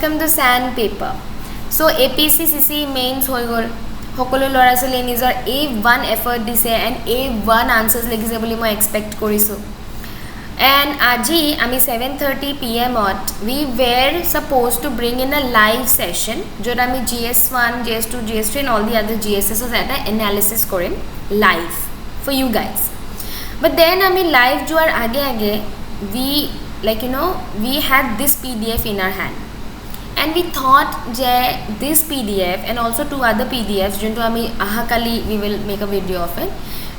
welcome to Sandpaper. So APSC Mains hoi gol. Hokolo lora chole nijor A1 effort dise and A1 answers lekise boli moi expect korisu. And aji ami 7:30 PM we were supposed to bring in a live session jot ami GS1, GS2, GS3 and all the other GSS at analysis korim live for you guys. But then ami live joar age we we had this PDF in our hand. And we thought that this PDF and also two other PDFs, we will make a video of it.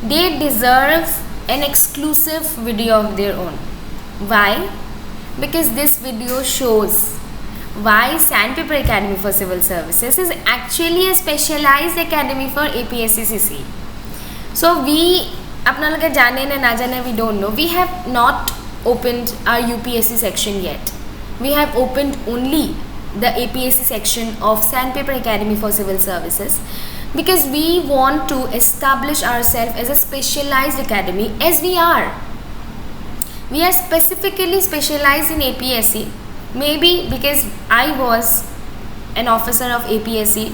They deserve an exclusive video of their own. Why? Because this video shows why Sandpaper Academy for Civil Services is actually a specialized academy for APSC. So we, we don't know. We have not opened our UPSC section yet. We have opened only the APSC section of Sandpaper Academy for Civil Services because we want to establish ourselves as a specialized academy as we are. We are specifically specialized in APSC, maybe because I was an officer of APSC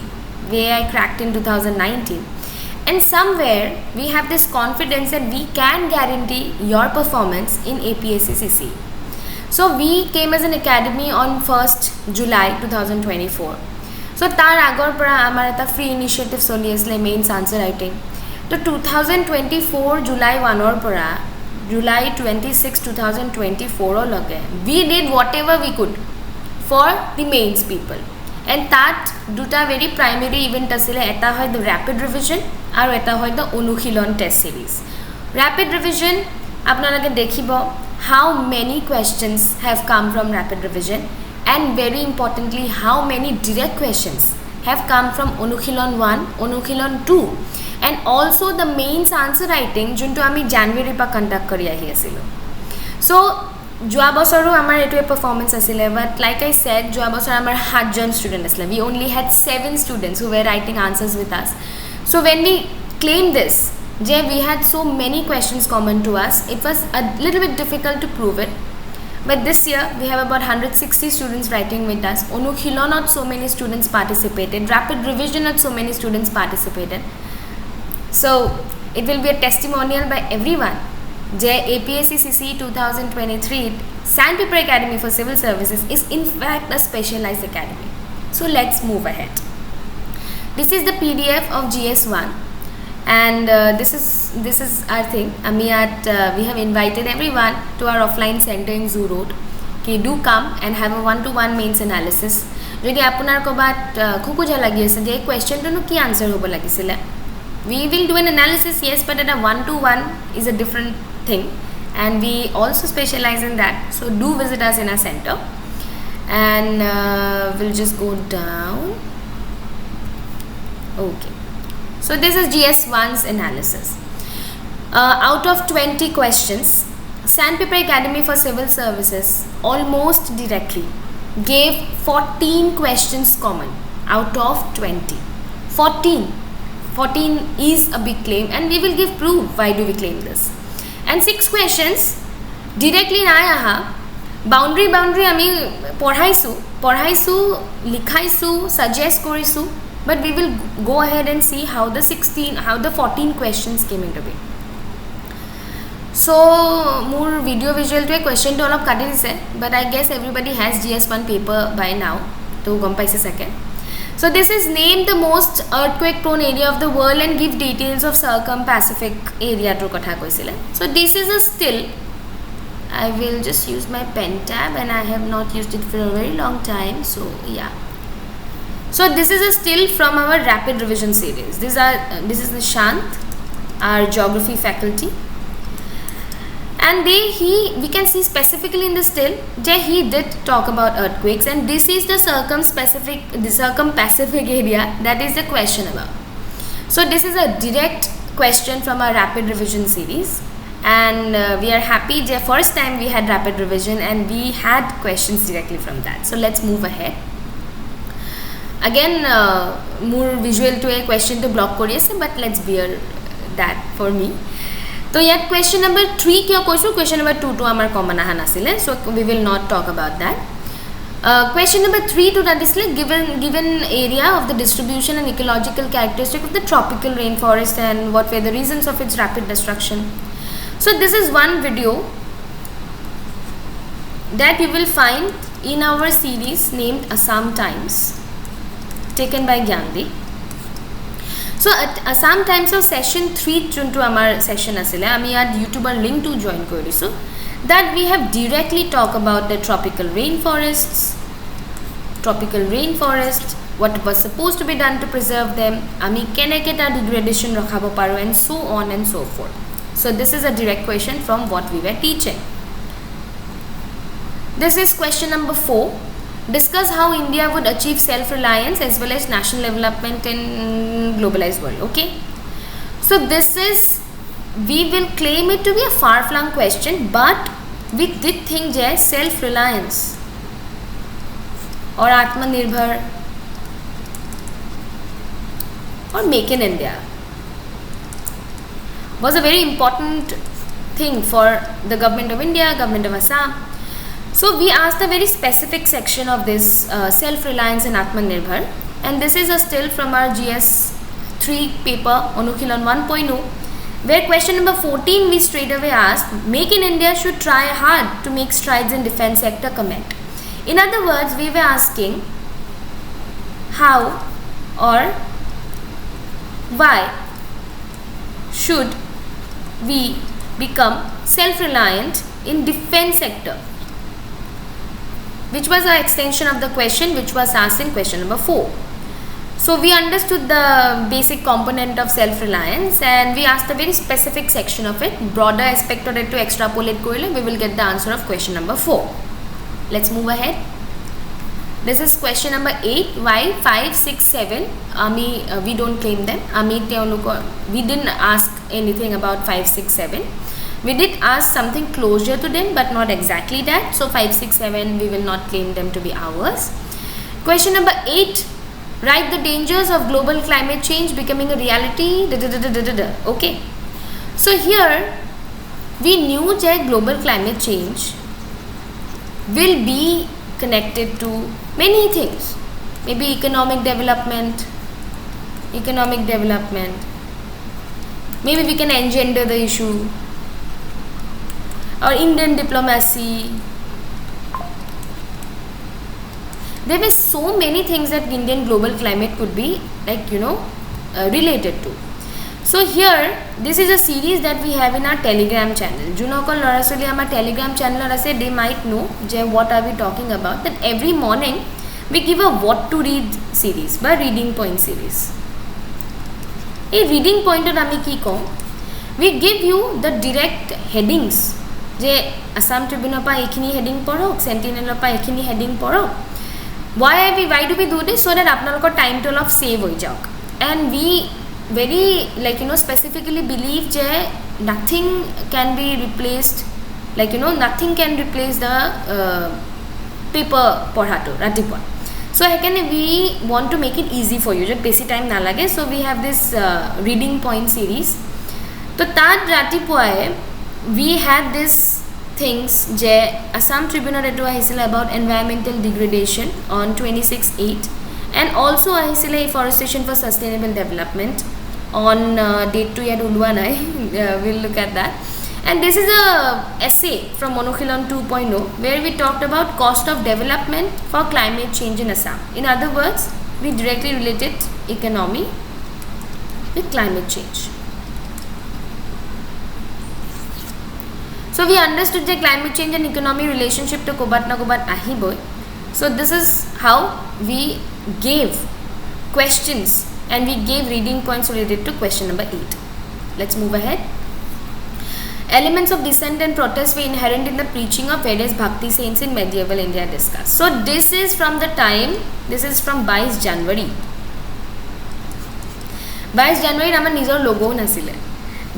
where I cracked in 2019, and somewhere we have this confidence that we can guarantee your performance in APSC. So we came as an academy on 1st July 2024. So tar agor para amar eta free initiative soli asle mains answer writing. To 2024 July 1 or para July 26 2024 lage we did whatever we could for the mains people. And that duta very primary event asile eta hoy the rapid revision aru eta hoy the onukhilon test series. Rapid revision apnalage dekhibo how many questions have come from rapid revision, and very importantly how many direct questions have come from Onukhilon 1, Onukhilon 2, and also the mains answer writing junto ami January pa conduct kari ahi asilo. So joa bosoru amar etu performance asile, but like I said joa bosor amar 7 jon student asile. We only had 7 students who were writing answers with us. So when we claim this, we had so many questions common to us, it was a little bit difficult to prove it. But this year we have about 160 students writing with us. Onukhilon not so many students participated. Rapid revision not so many students participated. So it will be a testimonial by everyone. APSC 2023 Sandpaper Academy for Civil Services is in fact a specialized academy. So let's move ahead. This is the PDF of GS1. And this is our thing. We have invited everyone to our offline center in Zoo Road. Okay, do come and have a one-to-one mains analysis. Jodi apunar kobat khukuja lagi ase je question to no ki answer hobo lagisile. We will do an analysis, yes, but at a one-to-one is a different thing, and we also specialize in that. So do visit us in our center, and we'll just go down. Okay. So this is GS1's analysis. Out of 20 questions, Sandpaper Academy for Civil Services almost directly gave 14 questions common out of 20. 14 is a big claim, and we will give proof why do we claim this. And 6 questions directly na aha. Boundary ami porhaisu, likhaisu, suggest korisu. But we will go ahead and see how the 14 questions came into being. So, more video visual to a question to all of Kati dise, but I guess everybody has GS1 paper by now. To gompai se second. So this is named the most earthquake prone area of the world and give details of Pacific area to kotha koisile. So this is a still. I will just use my pen tab, and I have not used it for a very long time. So yeah. So this is a still from our rapid revision series. This is the Shant, our geography faculty, and we can see specifically in the still he did talk about earthquakes, and this is the Circum-Pacific area that is the question about. So this is a direct question from our rapid revision series, and we are happy first time we had rapid revision and we had questions directly from that. So let's move ahead. Again, more visual to a question to block kori ase, but let's bear that for me. So yet question number 3 kya question number 2 to amar common aha nasile, so we will not talk about that. Question number 3 to that is like given area of the distribution and ecological characteristic of the tropical rainforest and what were the reasons of its rapid destruction. So this is one video that you will find in our series named Assam Times, taken by Gyandi. So at Assam Times of session 3 to our session asile ami at YouTuber link to join korisu, that we have directly talk about the tropical rainforests, what was supposed to be done to preserve them, ami keneke ta degradation rakhabo paro, and so on and so forth. So this is a direct question from what we were teaching. This is question number 4. Discuss how India would achieve self-reliance as well as national development in globalized world. Okay. So this is, we will claim it to be a far-flung question, but we did think that self-reliance or Atmanirbhar or Make in India was a very important thing for the government of India, government of Assam. So we asked a very specific section of this self-reliance and Atmanirbhar, and this is a still from our GS 3 paper Anushilon 1.0, where question number 14 we straight away asked, Make in India should try hard to make strides in defense sector, comment. In other words, we were asking how or why should we become self-reliant in defense sector, which was an extension of the question which was asked in question number 4. So we understood the basic component of self-reliance and we asked a very specific section of it. Broader aspect of it to extrapolate korile, we will get the answer of question number 4. Let's move ahead. This is question number 8. Why 5, 6, 7? We don't claim them. We didn't ask anything about 5, 6, 7. We did ask something closer to them, but not exactly that. So 5, 6, 7, we will not claim them to be ours. Question number 8. Write the dangers of global climate change becoming a reality. Okay. So here, we knew that global climate change will be connected to many things. Maybe economic development. Maybe we can engender the issue. Or Indian diplomacy. There were so many things that Indian global climate could be related to. So here, this is a series that we have in our Telegram channel. Junokol Lorasoli our Telegram channel, they might know what are we talking about. That every morning we give a what to read series by reading point series. A reading point we give you the direct headings. Assam Tribune pa ekhini heading porok, Sentinel pa ekhini heading porok. Why do we do this? So that apnalokor time to of save hoy jauk. And we very specifically believe that nothing can be replaced, nothing can replace the paper porhato ratipua. So we want to make it easy for you, just basic time na lage. So we have this reading point series. So that ratipua we had this things Assam Tribune about environmental degradation on 26/8, and also forestation for sustainable development on date 2 yet ulwa nai. We'll look at that. And this is a essay from Monokhilon 2.0 where we talked about cost of development for climate change in Assam. In other words, we directly related economy with climate change. So we understood the climate change and economy relationship to kobat na kobat ahiboy. So this is how we gave questions and we gave reading points related to question number 8. Let's move ahead. Elements of dissent and protest were inherent in the preaching of various bhakti saints in medieval India discussed. So this is from the time, this is from 22 January. 22 January nama nijor logo nasile.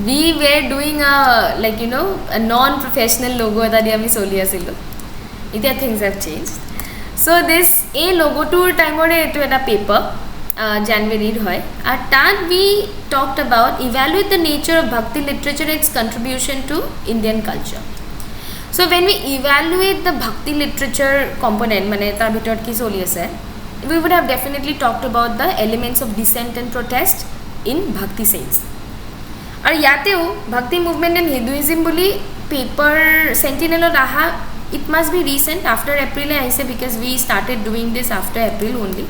We were doing a a non-professional logo that we soli asilo. Ita things have changed. So this a logo tour time ore etu eta paper January hoy. At that we talked about evaluate the nature of bhakti literature and its contribution to Indian culture. So when we evaluate the bhakti literature component, mane tar bhitor ki choli ase, we would have definitely talked about the elements of dissent and protest in bhakti saints. Ar yateo bhakti movement and Hinduism boli paper sentinel aha, it must be recent, after April aise, because we started doing this after April only.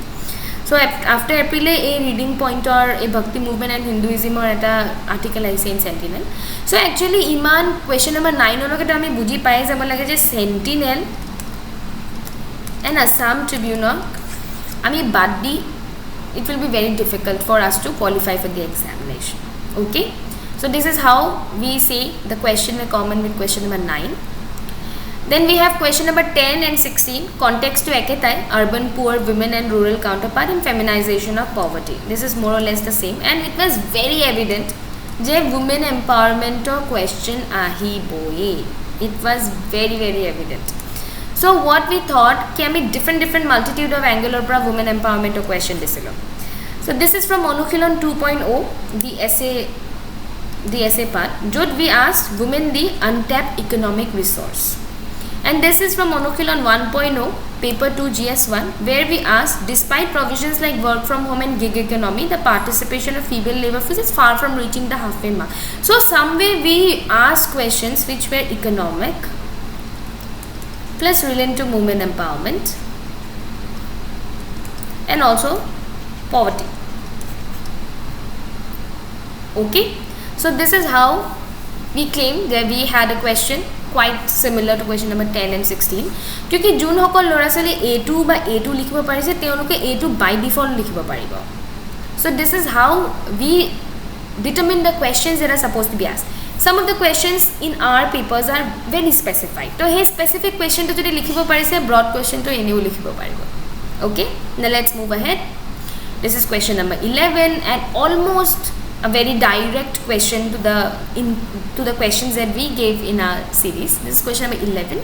So after April a reading pointer a bhakti movement and Hinduism or eta article aise in sentinel. So actually iman question number 9 oloke to ami buji pai jabo lage je sentinel and Assam Tribune ami bad di, it will be very difficult for us to qualify for the examination. Okay, so this is how we say the question were common with question number 9. Then we have question number 10 and 16, context to eketai, urban poor women and rural counterpart and feminization of poverty. This is more or less the same, and it was very evident je women empowerment or question ahi boye. It was very evident. So what we thought can be different multitude of angle or women empowerment or question disilo. So this is from Anushilon 2.0, the essay part, jod we asked women the untapped economic resource. And this is from Anushilon 1.0, paper 2 GS1, where we asked, despite provisions like work from home and gig economy, the participation of female labor force is far from reaching the halfway mark. So some way we asked questions which were economic plus related to women empowerment and also poverty. Okay, so this is how we claim that we had a question quite similar to question number 10 and 16, क्योंकि zone हकल लरा चली A2 বা A2 लिखिब पारिसे तेओलोके A2 by default लिखिब पारिब. So this is how we determine the questions that are supposed to be asked. Some of the questions in our papers are very specified. तो हे specific question तो जोडी लिखिब पारिसे broad question तो एनेও लिखिब पारिब. Okay, now let's move ahead. This is question number 11 and almost a very direct question to the questions that we gave in our series. This is question number 11.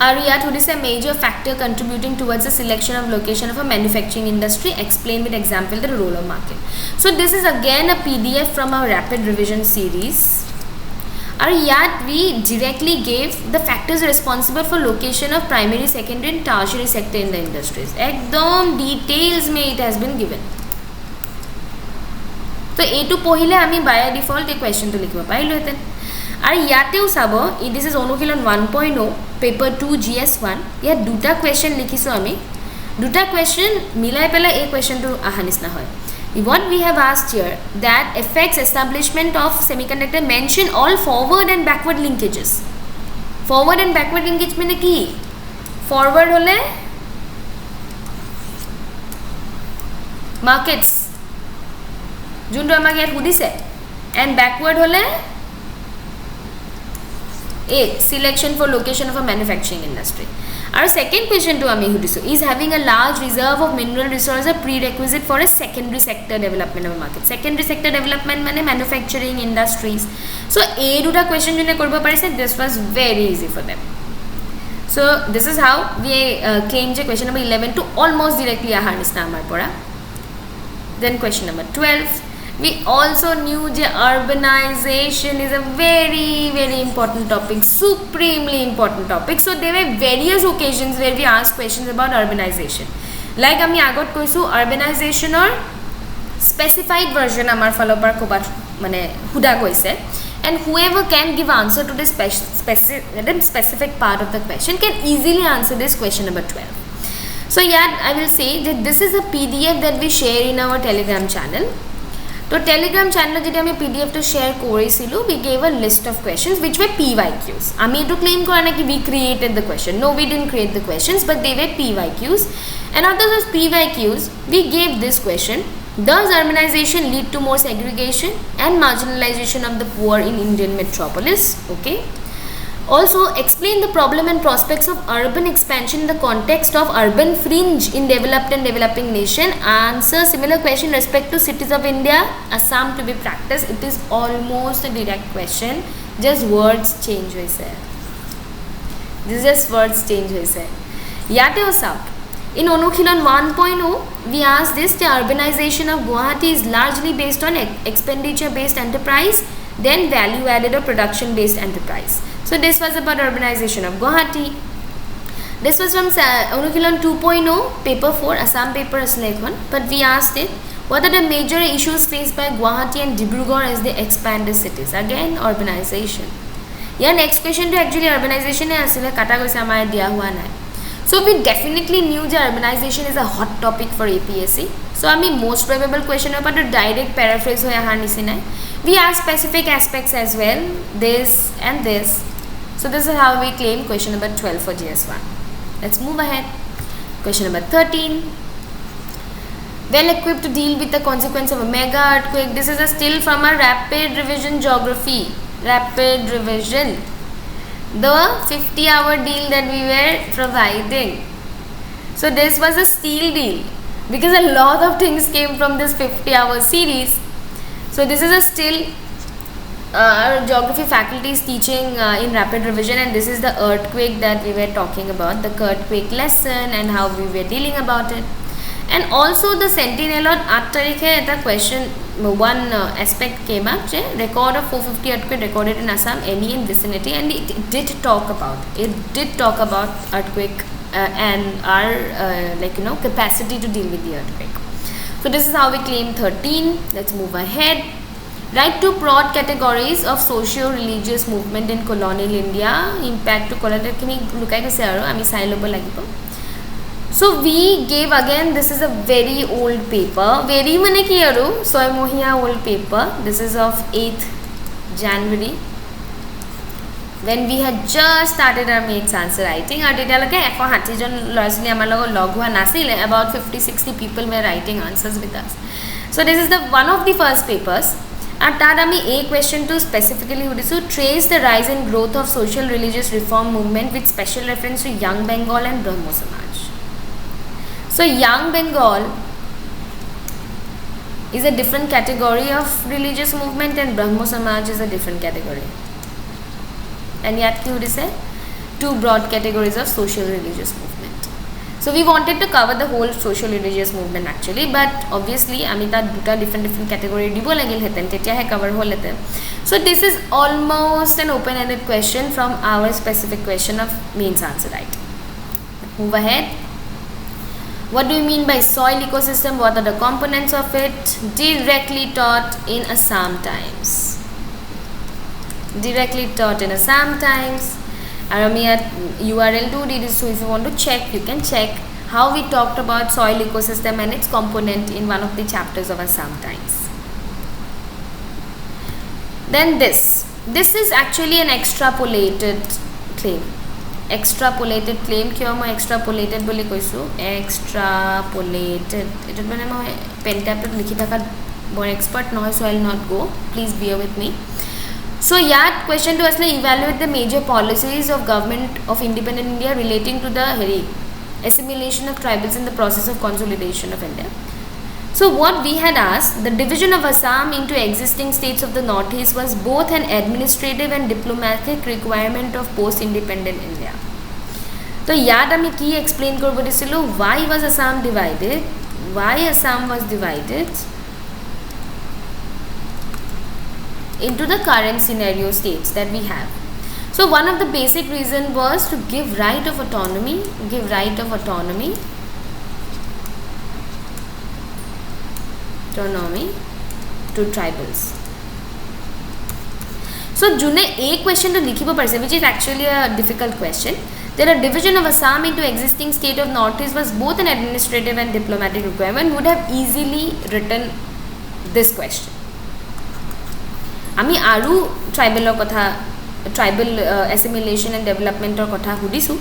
Ariyat, what is a major factor contributing towards the selection of location of a manufacturing industry? Explain with example the roller market. So this is again a PDF from our rapid revision series. Ariyat, we directly gave the factors responsible for location of primary, secondary and tertiary sector in the industries. Ekdom details mein it has been given. So A2 পহিলে আমি by default এই কোয়েশ্চনটো লিখিব পাৰিলো হেতেন আৰু ইয়াতেও চাব this is অনুশীলন 1.0 paper 2 GS1 ইয়া দুটা কোয়েশ্চন লিখিছো আমি দুটা কোয়েশ্চন মিলাই পেলা এই কোয়েশ্চনটো আহা নিচিনা হয় what we have asked here that affects establishment of semiconductor mention all forward and backward linkages forward and backward linkage মানে কি forward হলে markets যোনটো আমাক ইয়াত সুধিছে and backward হলে a selection for location of a manufacturing industry. Our second question to ami hudisu is having a large reserve of mineral resource a prerequisite for a secondary sector development of a market. Secondary sector development mane manufacturing industries. So a duta question jone koribo parise this was very easy for them. So this is how we claim je question number 11 to almost directly ahar nisna amar pora. Then question number 12, we also knew that urbanization is a very important topic, supremely important topic. So there were various occasions where we asked questions about urbanization. Like ami agot koisu urbanization or specified version amar falopar kobat mane huda koise, and whoever can give answer to this specific part of the question can easily answer this question number 12. So yeah, I will say that this is a PDF that we share in our Telegram channel. So Telegram channel jodi ami PDF to share korisilu, we gave a list of questions which were PYQs. Ami to claim kora na ki we created the question. No, we didn't create the questions, but they were PYQs. And out of those PYQs, we gave this question: does urbanization lead to more segregation and marginalization of the poor in Indian metropolis? Okay. Also, explain the problem and prospects of urban expansion in the context of urban fringe in developed and developing nation. Answer similar question respect to cities of India, Assam to be practiced. It is almost a direct question, just words change hoise. This is just words change hoise. Yate osap. In Anushilon 1.0, we asked this: the urbanization of Guwahati is largely based on expenditure based enterprise, then value added or production based enterprise. So this was about urbanization of Guwahati. This was from Anukilon 2.0 paper 4 Assam paper asle ekhon, but we asked it, what are the major issues faced by Guwahati and Dibrugarh as they expand the cities? Again, urbanization. Yeah, next question to actually urbanization asile kata goise amar dia hua nai. So we definitely knew that urbanization is a hot topic for APSC. So I mean most probable question about a direct paraphrase hoya har nisinai. We asked specific aspects as well, this and this. So this is how we claim question number 12 for GS1. Let's move ahead. Question number 13. Well equipped to deal with the consequence of a mega earthquake. This is a still from a rapid revision geography. Rapid revision. The 50-hour deal that we were providing. So this was a steal deal because a lot of things came from this 50-hour series. So this is a still our geography faculty is teaching in rapid revision, and this is the earthquake that we were talking about, the earthquake lesson and how we were dealing about it. And also the Sentinel on 8 tarikhe eta question one aspect came up, record of 450 earthquake recorded in Assam, any in vicinity, and it did talk about earthquake and our capacity to deal with the earthquake. So this is how we claim 13. Let's move ahead. Write two broad categories of socio-religious movement in colonial India. Impact to colonial kini lukai goise aru ami sai lobo lagibo. So we gave again, this is a very old paper, very mane ki aru 6 mohiya old paper. This is of 8th January when we had just started our mains answer writing. Our data lage 160 jon lorasli amar logo log hua nasile, about 50-60 people were writing answers with us. So this is the one of the first papers. And that ami a question to specifically trace the rise and growth of social religious reform movement with special reference to Young Bengal and Brahmo Samaj. So Young Bengal is a different category of religious movement and Brahmo Samaj is a different category. And yet ki would say two broad categories of social religious movement. So we wanted to cover the whole social religious movement actually, but obviously amita duta different category dibo lagil heten tetya he cover hol heten. So this is almost an open-ended question from our specific question of mains answer writing. Move ahead. What do you mean by soil ecosystem? What are the components of it? Directly taught in Assam Times. Directly taught in Assam Times. Aramiyat URL to did, so if you want to check, you can check how we talked about soil ecosystem and its component in one of the chapters of Assam Times. Then this is actually an extrapolated claim. Extrapolated claim kyo moi extrapolated boli koisu, extrapolated etot mane moi pen tab tot likhi thaka bor expert noy, so I will not go, please bear with me. So yeah, question to asle evaluate the major policies of government of independent India relating to the assimilation of tribals in the process of consolidation of India. So what we had asked, the division of Assam into existing states of the northeast was both an administrative and diplomatic requirement of post-independent India. So yad ami ki explain korbo disilo, why was Assam divided? Why Assam was divided into the current scenario states that we have. So one of the basic reason was to give right of autonomy to tribals. So june a question to likhibo parse, which is actually a difficult question. There a division of Assam into existing state of northeast was both an administrative and diplomatic requirement. Would have easily written this question. Ami aru tribal assimilation and development or kotha hudisu,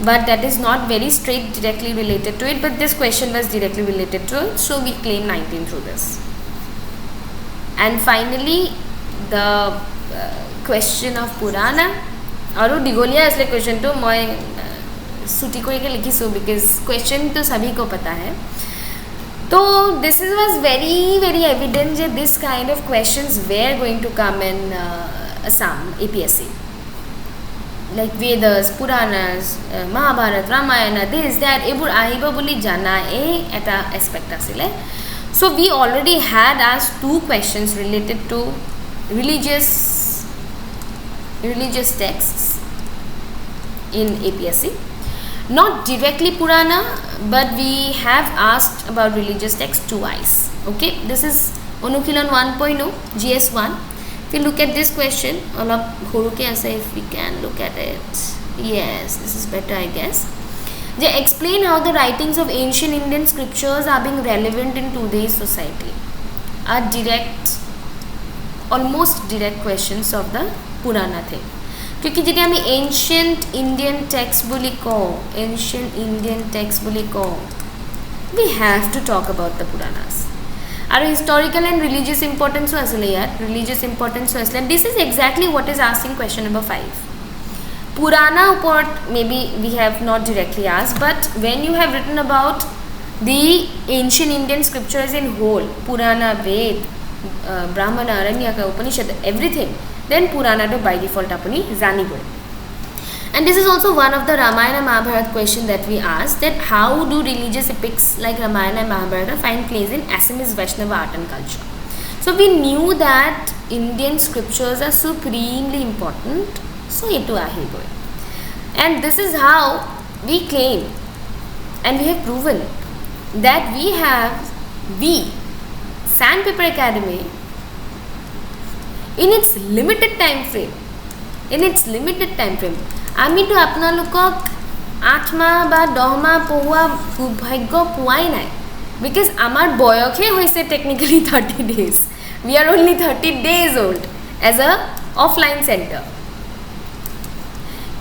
but that is not very straight directly related to it, but this question was directly related to it, so we claim 19 through this. And finally the question of Purana aru digolia asle question to moi suti kori ke likhisu because question to sabhi ko pata hai. So this was very evident that this kind of questions were going to come in Assam APSC, like Vedas, Puranas, Mahabharata, Ramayana, this, that, ebur ahiba boli jana eta aspect asile. So we already had asked two questions related to religious religious texts in APSC. Not directly Purana, but we have asked about religious texts twice. Okay, this is Onukhilan 1.0 GS1. If you look at this question, if we can look at it, yes, this is better, I guess. They explain how the writings of ancient Indian scriptures are being relevant in today's society. Are direct, almost direct questions of the Purana thing. क्योंकि जब हम ancient Indian text बोली को, ancient Indian text बोली को, we have to talk about the Puranas. Our historical and religious importance was there. Religious importance was there. This is exactly what is asked in question number 5. Purana upon maybe we have not directly asked, but when you have written about the ancient Indian scriptures in whole, Purana, Ved, Brahmana, Aranyaka, Upanishad, everything, then Purana to by default apuni jani boy. And this is also one of the Ramayana Mahabharata question that we asked, that how do religious epics like Ramayana and Mahabharata find place in Assamese Vaishnava art and culture? So we knew that Indian scriptures are supremely important, so etu ahi boy. And this is how we claim and we have proven that we Sandpaper Academy, in its limited time frame, আমি তো আপোনালোকক 8 মাহ বা 10 মাহ পঢ়োৱা ভাগ্য পোৱাই নাই, because আমাৰ বয়সে হৈছে technically 30 days. We are only 30 days old as a offline center.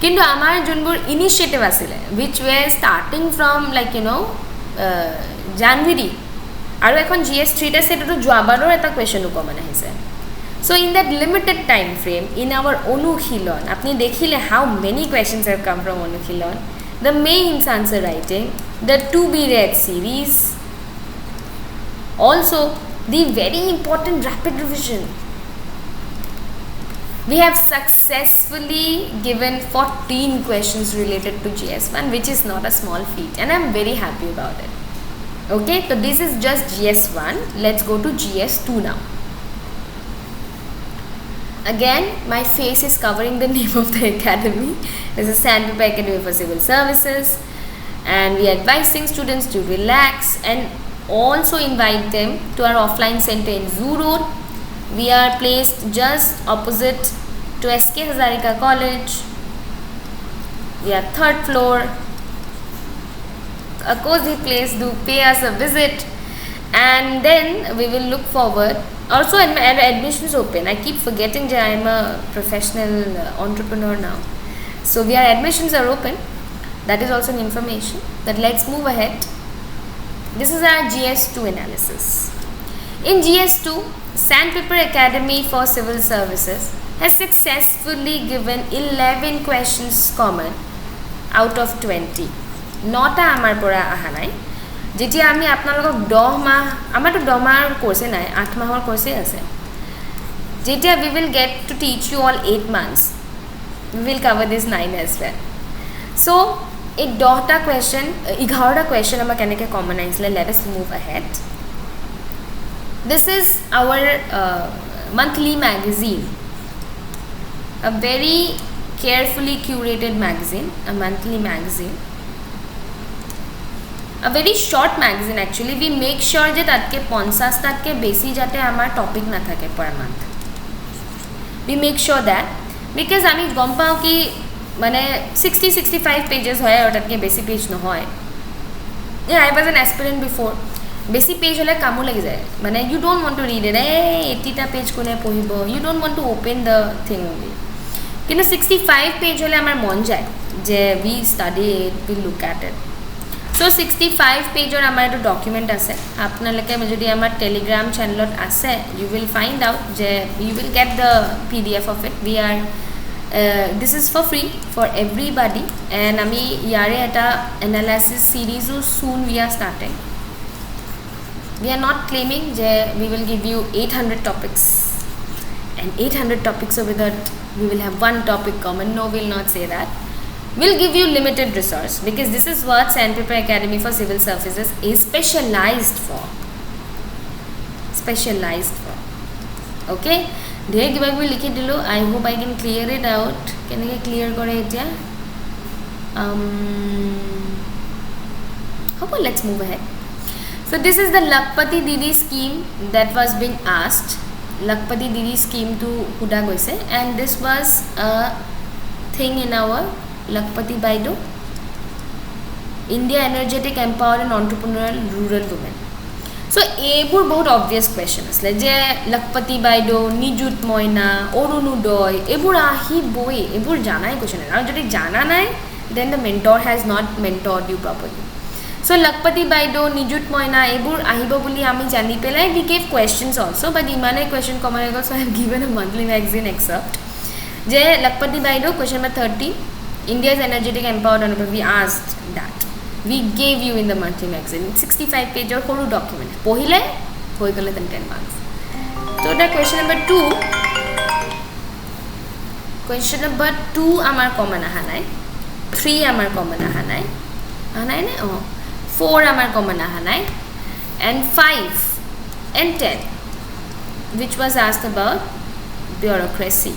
কিন্তু আমাৰ যোনবোৰ initiative আছিলে, which were starting from like January, আৰু এখন GS3 আছে, এটো যোৱাবাৰৰ এটা question কমন আহিছে. So in that limited time frame, in our Onukhilan, apni dekhile how many questions have come from Onukhilan, the mains answer writing, the to be read series, also the very important rapid revision. We have successfully given 14 questions related to GS1, which is not a small feat, and I am very happy about it. Okay, so this is just GS1. Let's go to GS2 now. Again, my face is covering the name of the academy. This is Sandpaper Academy for Civil Services, and we are advising students to relax and also invite them to our offline center in Zoo Road. We are placed just opposite to SK Hazarika College. We are 3rd floor, a cozy place. Do pay us a visit, and then we will look forward. Also, admissions open. I keep forgetting that I am a professional entrepreneur now. So, admissions are open. That is also an information. But let's move ahead. This is our GS2 analysis. In GS2, Sandpaper Academy for Civil Services has successfully given 11 questions common out of 20. Not a amar pora ahanai. যেতিয়া আমি আপোনালোকক 10 মাহ, আমাৰটো 10 মাহৰ কোর্সে নাই, 8 মাহৰ কোর্সে আছে, যেতিয়া we will get to teach you all 8 months, we will cover this 9 as well. So এই 10টা question, 11টা question আমাৰ কেনেকৈ কমন আহিছিলে, let us move ahead. This is our monthly magazine, a very carefully curated magazine, a monthly magazine. A very short magazine actually. We make sure that tatke 50 tatke besi jate amar topic na thake per month. We make sure that, because ami gom pao ki mane 60-65 pages hoy aur tatke besi page no hoy. Yeah, I was an aspirant before. Besi page hole kamu lagi jay. Mane you don't want to read it. Hey, 80 ta page kone pohibo. You don't want to open the thing only. Kintu 65 page hole amar mon jay je we study it, we look at it. So 65 page or amar to document ase. Apnalake jodi amar Telegram channel ase, you will find out je you will get the PDF of it. We are this is for free for everybody, and ami yare eta analysis series soon we are starting. We are not claiming je we will give you 800 topics and 800 topics over that we will have one topic common. No, we will not say that. We'll give you limited resource, because this is what Sandpaper Academy for Civil Services is specialized for. Okay, ढेर किबा किबि लिखि दिलो I hope I can clear it out केनेके clear करे एतिया okay, let's move ahead. So this is the Lakpati Didi scheme that was being asked. Lakpati Didi scheme to Huda Goise, and this was a thing in our Lakpati Baido. India energetic, empowered and entrepreneurial rural women. So ebur bahut obvious question asle je Lakpati Baido, Nijut Moina, Orunodoy ebur ahi boi ebur janai question aru jodi jana nai then the mentor has not mentored you properly. So Lakpati Baido, Nijut Moina ebur ahibo boli ami jani pelai we gave questions also, but imane question common ago, so I have given a monthly magazine excerpt je Lakpati Baido question number 30 India is energetic, empowered and we asked that we gave you in the monthly magazine 65 page or whole document pohile hoi gale then 10 marks. So the question number 2 amar common aha nai, 3 amar common aha nai ne 4 amar common aha nai, and 5 and 10 which was asked about bureaucracy.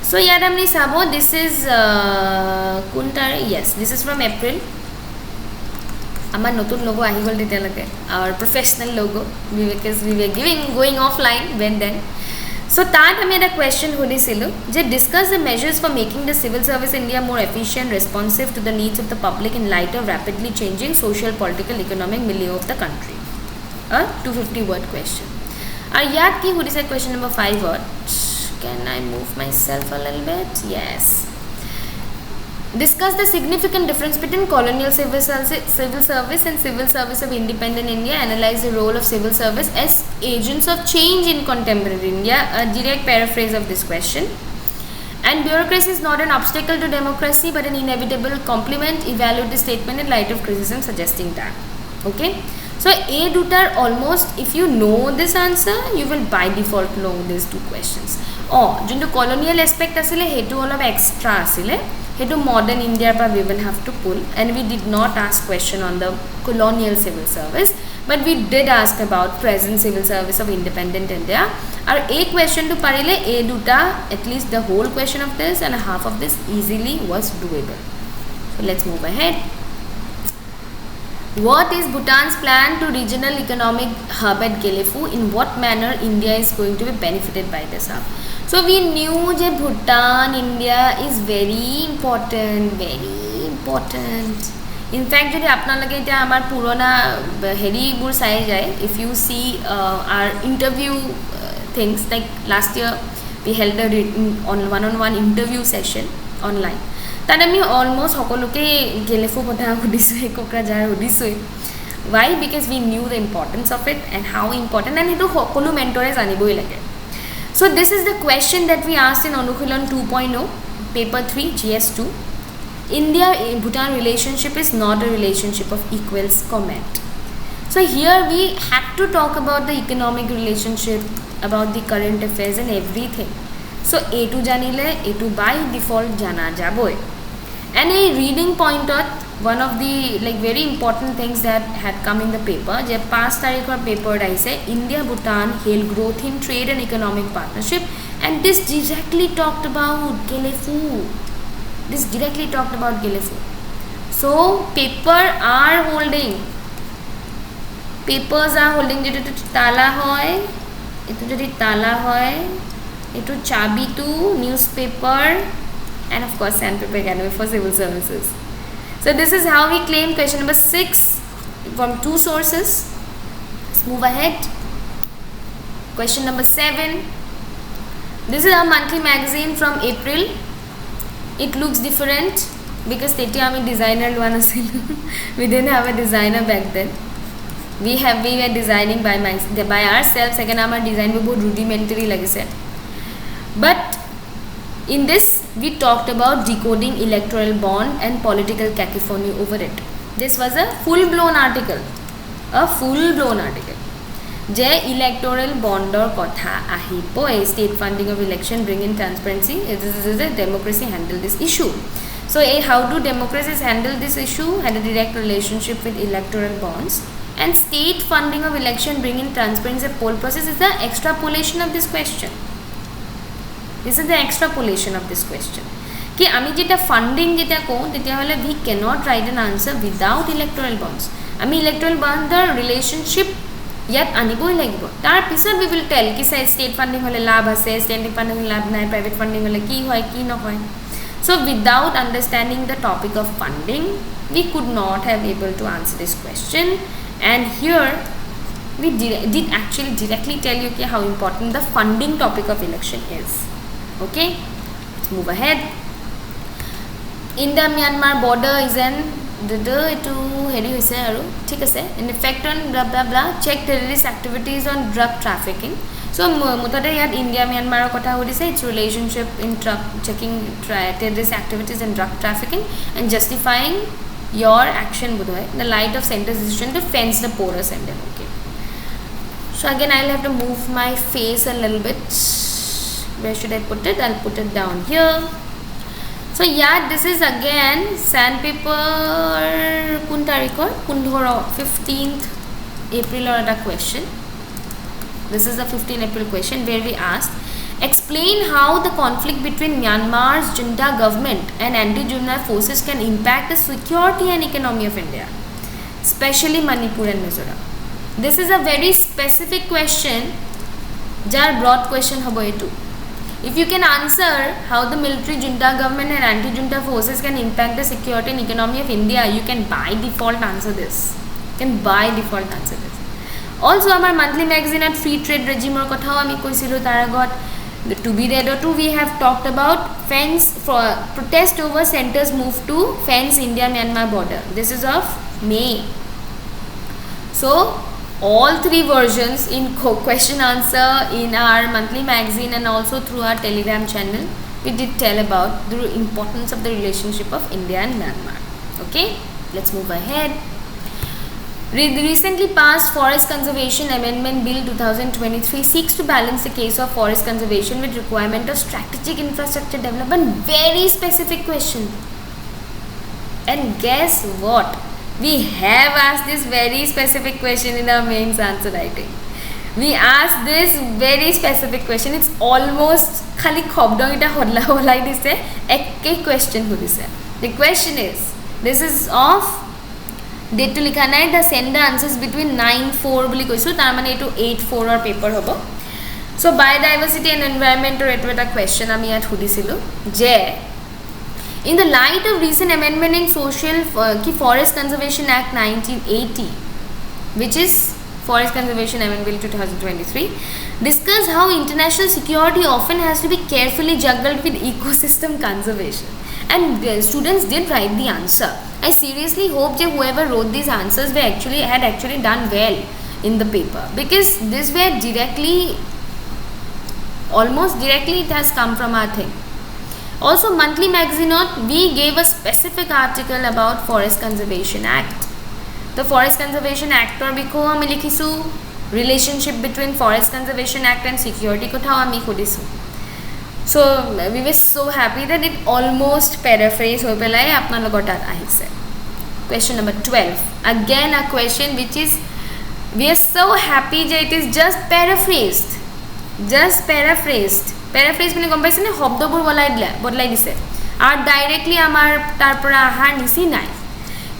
So Yadamni Sabo, this is Kuntari, yes, this is from April. Amar notun logo ahigol detailage, our professional logo, because we were going offline when then. So that I made a question hodisilu je discuss the measures for making the civil service India more efficient, responsive to the needs of the public in light of rapidly changing social, political, economic milieu of the country. A 250 word question. Yad ki hodise question number 5 words. Can I move myself a little bit? Yes. Discuss the significant difference between colonial civil service and civil service of independent India. Analyze the role of civil service as agents of change in contemporary India. A direct paraphrase of this question. And bureaucracy is not an obstacle to democracy but an inevitable complement. Evaluate the statement in light of criticism suggesting that. Okay. So A dutar almost, if you know this answer, you will by default know these two questions. Jinto colonial aspect asile hetu olop extra asile, hetu modern India pa we will have to pull, and we did not ask question on the colonial civil service, but we did ask about present civil service of independent India. Our A question to parile A duta, at least the whole question of this and half of this easily was doable. So let's move ahead. What is Bhutan's plan to regional economic hub at Gelefu? In what manner India is going to be benefited by this hub? So we knew that Bhutan, India is very important. In fact, jodi apna lage eta amar purona heri bur sai jai, if you see our interview things, like last year we held a one-on-one interview session online. That I mean almost hokoloke Gelefu kotha hodisoi, Kokrajar hodisoi. Why? Because we knew the importance of it and how important, and etu hokolu mentors aniboi lage. So this is the question that we asked in Anukulan 2.0, paper 3, GS2. India-Bhutan relationship is not a relationship of equals, comment. So here we had to talk about the economic relationship, about the current affairs and everything. So A2 janile, A2 by default jana jaboy. And a reading point out, one of the very important things that had come in the paper, je 5 tarikh or paper I say India Bhutan hail growth in trade and economic partnership, and this directly talked about Gelefu. So papers are holding jodi tala hoy, etu chabi to newspaper, and of course Sandpaper Academy for civil services. So this is how we claim question number 6 from 2 sources. Let's move ahead. Question number 7. This is our monthly magazine from April. It looks different because teti ami designer luan asil. We didn't have a designer back then. We were designing by ourselves. Second our design was very rudimentary lagise. But in this we talked about decoding electoral bond and political cacophony over it. This was a full-blown article. Je electoral bond or kotha ahipo, state funding of election bring in transparency. This is a democracy handle this issue. So how do democracies handle this issue? Had a direct relationship with electoral bonds. and state funding of election bring in transparency of poll process is the extrapolation of this question. This is the extrapolation of this question. कि आमी जेटा funding जेटा को तेतिया वाले we cannot write an answer without electoral bonds. आमी electoral bond relationship यात आनिबोई लागिबो. तार पिছত we will tell कि state funding होले लाभ आसे, state funding होले लाभ नाइ, private funding होले की होय की न होय. So without understanding the topic of funding, we could not have able to answer this question. And here we did actually directly tell you how important the funding topic of election is. Okay, let's move ahead. India-Myanmar border is an in effect on blah blah blah, check terrorist activities on drug trafficking. So mutade yat India-Myanmar kotha hodise, its relationship in checking terrorist activities and drug trafficking and justifying your action budhoy in the light of centre's decision to fence the porous Indian. Okay, so again I'll have to move my face a little bit. Where should I put it? I'll put it down here. So yeah, this is again sandpaper kuntarikor 15th April or a question. This is the 15th April question where we asked, explain how the conflict between Myanmar's junta government and anti-junta forces can impact the security and economy of India, especially Manipur and Mizoram. This is a very specific question. Jar broad question hobo etu. If you can answer how the military junta government and anti-junta forces can impact the security and economy of India, you can by default answer this. You can by default answer this. Also, our monthly magazine at free trade regime or kotha ami koisilu taragot to be read or to we have talked about fence for protest over centers move to fence India-Myanmar border. This is of May. So all three versions in question answer in our monthly magazine and also through our Telegram channel, we did tell about the importance of the relationship of India and Myanmar. Okay, let's move ahead. The recently passed Forest Conservation Amendment Bill 2023 seeks to balance the case of forest conservation with requirement of strategic infrastructure development. Very specific question. And guess what? We have asked this very specific question in our mains answer writing. We asked this very specific question. It's almost khali khobdong ita hodla holai dise ek question hu dise. The question is, this is of date to likha nai, the sender answers between 9-4 boli koisu, tar mane etu 8-4 or paper hobo. So biodiversity and environment or etu eta question ami at hudisilu je in the light of recent amendment in Social Forest Conservation Act 1980, which is Forest Conservation Amendment Bill 2023, discuss how international security often has to be carefully juggled with ecosystem conservation. And students did write the answer. I seriously hope that whoever wrote these answers had actually done well in the paper, because this were almost directly it has come from our thing. Also, monthly magazine note, we gave a specific article about Forest Conservation Act. The Forest Conservation Act or biko ami likhisu relationship between Forest Conservation Act and security kotha ami khudisu. So we were so happy that it almost paraphrase hoi pelai apnalogot tat ahise. Question number 12. Again a question which is, we are so happy that it is just paraphrased. Just paraphrased. Paraphrase মানে গম পাইছে নে শব্দবোৰ বদলাই দিছে আর directly আমার তারপর আহার নিছি নাই.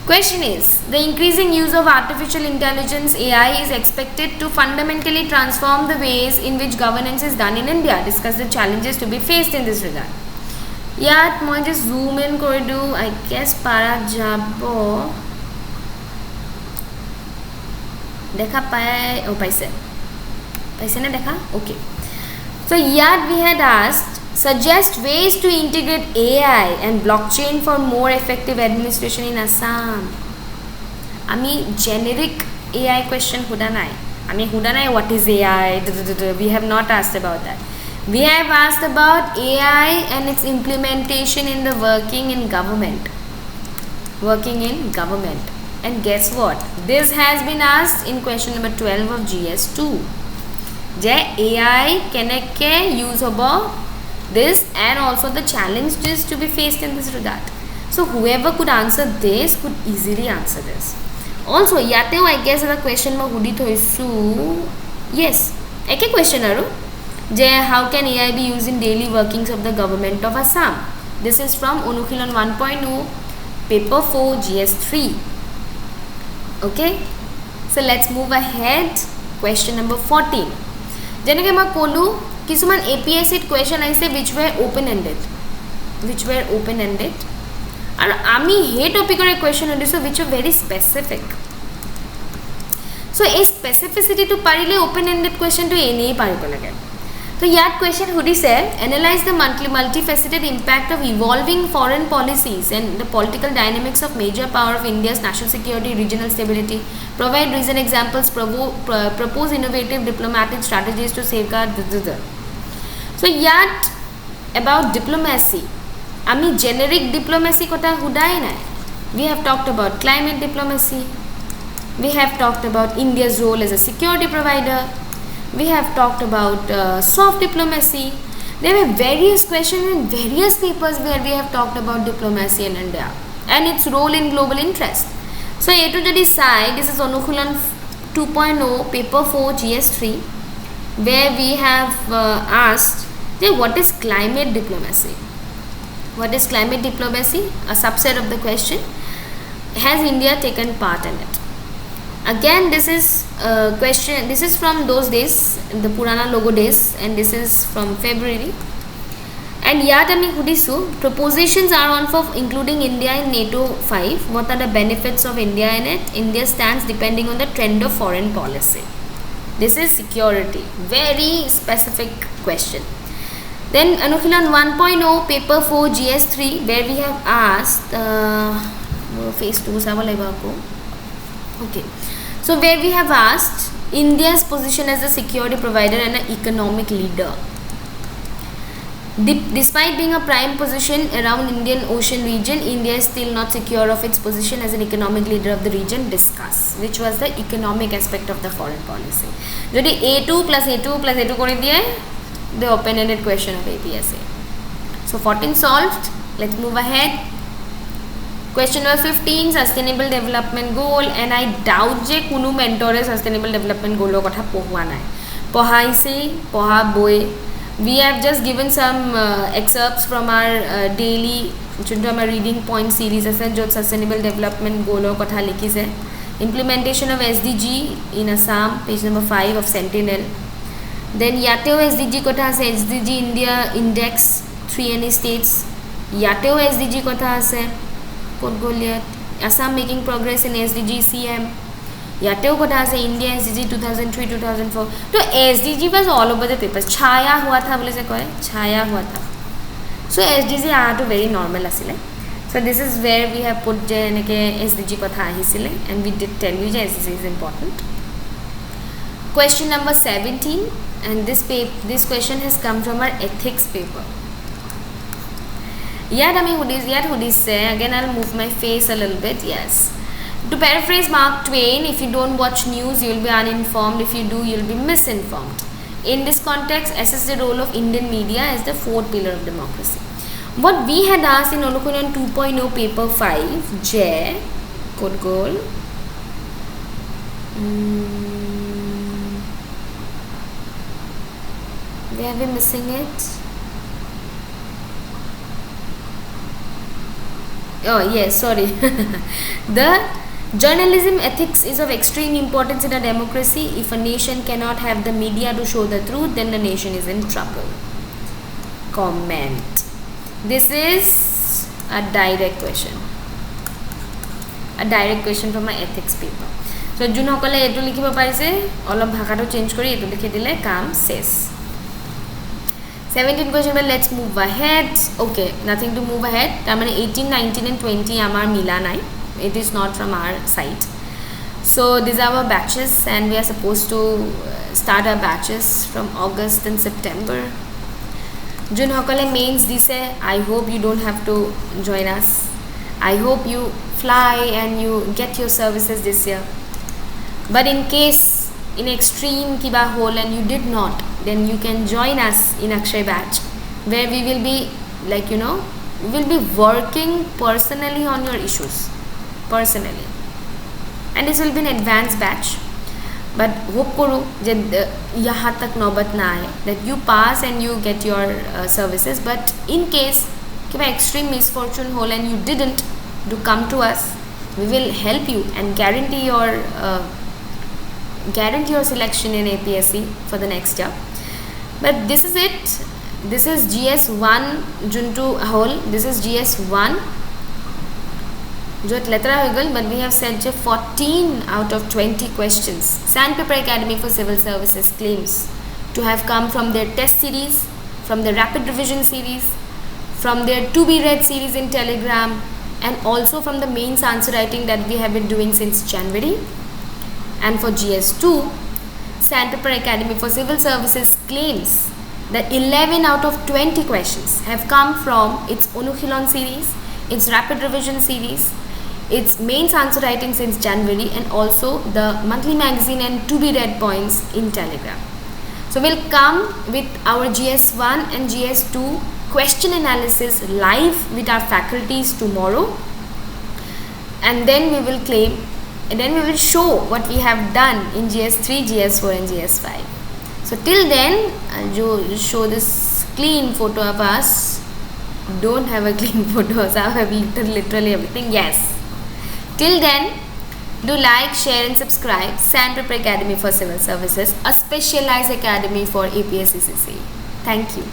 Question is, the increasing use of artificial intelligence AI is expected to fundamentally transform the ways in which governance is done in India. Discuss the challenges to be faced in this regard. ইয়াত মই just zoom in কৰি দিও. I guess পারা যাব দেখা পায় ও পাইছে না দেখা okay. So yet we had asked, suggest ways to integrate AI and blockchain for more effective administration in Assam. Ami generic AI question huda nai. What is AI? We have not asked about that. We have asked about AI and its implementation in the working in government. And guess what? This has been asked in question number 12 of GS2. Je AI keneke use hobo this and also the challenges to be faced in this regard. So whoever could answer this could easily answer this. Also yateo I guess a question ma hudi thoisu. Yes, eke question aru je how can AI be used in daily workings of the government of Assam. This is from Onukhilan 1.0 paper 4 GS3. Okay, so let's move ahead. Question number 14. Jeneke ma kolu kisuman APSC question aise which were open ended and ami he topic or question so which are very specific. So a specificity to parile open ended question to any paribo lage. So yat question hudi say analyze the multifaceted impact of evolving foreign policies and the political dynamics of major power of India's national security, regional stability, provide recent examples, propose innovative diplomatic strategies to safeguard So yat about diplomacy ami generic diplomacy kota hudai nai. We have talked about climate diplomacy, we have talked about India's role as a security provider, we have talked about soft diplomacy. There were various questions in various papers where we have talked about diplomacy in India and its role in global interest. So A to Jadi side, this is Onukhulan 2.0 paper 4 GS3 where we have asked what is climate diplomacy. What is climate diplomacy? A subset of the question. Has India taken part in it? Again, this is a question. This is from those days, the Purana logo days, and this is from February. And yet, I hudisu propositions are on for including India in NATO 5. What are the benefits of India in it? India's stance depending on the trend of foreign policy. This is security. Very specific question. Then Anukhilan 1.0 paper 4 GS3 where we have asked phase 2 okay, so where we have asked India's position as a security provider and an economic leader. Despite being a prime position around Indian Ocean region, India is still not secure of its position as an economic leader of the region. Discuss which was the economic aspect of the foreign policy. Jodi A2 plus A2 plus A2 kore diye the open-ended question of APSC. So 14 solved. Let's move ahead. Question number 15, sustainable development goal, and I doubt je kunu mentor sustainable development goal kotha pohua nai. Pohaise poha boy. We have just given some excerpts from our daily our reading point series as jot sustainable development goal kotha likhise. Implementation of SDG in Assam, page number 5 of Sentinel. Then yateo SDG kotha ase SDG India index 3 any states. Yateo SDG kotha ase portfolio Assam making progress in SDG CM. Yateo kotha ase India SDG 2003-2004. So SDG was all over the papers. Chhaya hua tha bole se koy chhaya hua tha. So SDG are to very normal asile. So this is where we have put je eneke SDG kotha ahisile and we did tell you je SDG is important. Question number 17, and this question has come from our ethics paper. Hudis say, again I'll move my face a little bit, yes. To paraphrase Mark Twain, if you don't watch news, you'll be uninformed. If you do, you'll be misinformed. In this context, assess the role of Indian media as the fourth pillar of democracy. What we had asked in Onukhulan 2.0 paper 5, J, code goal. Where are we missing it? Oh yes, sorry. The journalism ethics is of extreme importance in a democracy. If a nation cannot have the media to show the truth, then the nation is in trouble. Comment. This is a direct question. A direct question from my ethics paper. So jun hokole etu likhibo parise, olop bhaka to change kori etu likhi dile kaam ses. 17 question, but let's move ahead. Okay, nothing to move ahead. 18, 19 and 20 amar mila nai. It is not from our site. So these are our batches and we are supposed to start our batches from August and September. Jun hokale mains dise, I hope you don't have to join us. I hope you fly and you get your services this year. But in case in extreme kiba hole and you did not, then you can join us in Akshay batch where we will be like we will be working personally on your issues. Personally. and this will be an advanced batch. But hope koro je yahan tak naubat na aaye that you pass and you get your services. But in case kiba extreme misfortune hole and you didn't, do come to us. We will help you and guarantee your selection in APSC for the next year. But this is it. This is GS1 juntu whole. This is GS1 but we have said 14 out of 20 questions Sandpaper Academy for Civil Services claims to have come from their test series, from the rapid revision series, from their to be read series in Telegram, and also from the mains answer writing that we have been doing since January. And for GS2, Sandpaper Academy for Civil Services claims that 11 out of 20 questions have come from its Onukhilon series, its rapid revision series, its mains answer writing since January, and also the monthly magazine and to be read points in Telegram. So we'll come with our GS1 and GS2 question analysis live with our faculties tomorrow, and then we will claim and then we will show what we have done in GS3, GS4 and GS5. So till then, I'll show this clean photo of us. Don't have a clean photo, I have literally everything. Yes. Till then, do like, share and subscribe Sandpaper Academy for Civil Services, a specialized academy for APSC. Thank you.